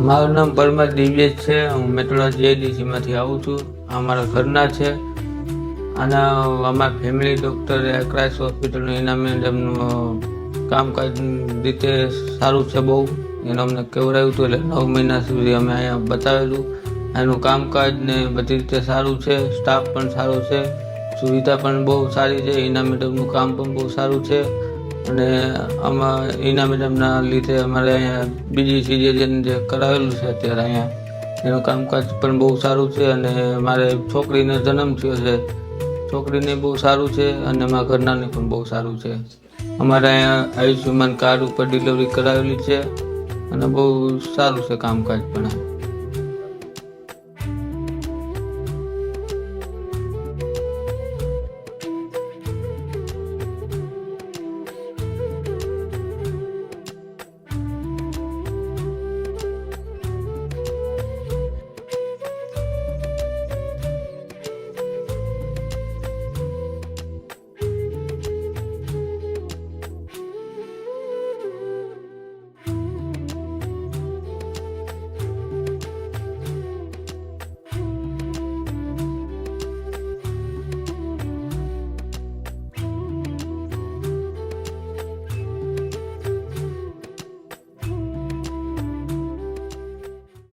મારું નામ પરમાર દિવ્યેશ છે. હું મેટ્રોલા જીઆઈડીસીમાંથી આવું છું. આ મારા ઘરના છે. અને અમારા ફેમિલી ડૉક્ટરે ક્રાઇસ્ટ હોસ્પિટલનું ઇનામે એમનું કામકાજ રીતે સારું છે બહુ. એને અમને કહેવડાવ્યું હતું એટલે 9 મહિના સુધી અમે અહીંયા બતાવેલું. એનું કામકાજ ને બધી રીતે સારું છે. સ્ટાફ પણ સારો છે. સુવિધા પણ બહુ સારી છે. ઈના મેડમનું કામ પણ બહુ સારું છે. અને આમાં ઈના મેડમના લીધે અમારે અહીંયા બીજી સિઝેરિયન જે કરાવેલું છે અત્યારે અહીંયા એનું કામકાજ પણ બહુ સારું છે. અને મારે છોકરીને જન્મ થયો છે. છોકરીને બહુ સારું છે અને મારા ઘરનાને પણ બહુ સારું છે. અમારે અહીંયા આયુષ્યમાન કાર્ડ ઉપર ડિલિવરી કરાવેલી છે અને બહુ સારું છે કામકાજ પણ.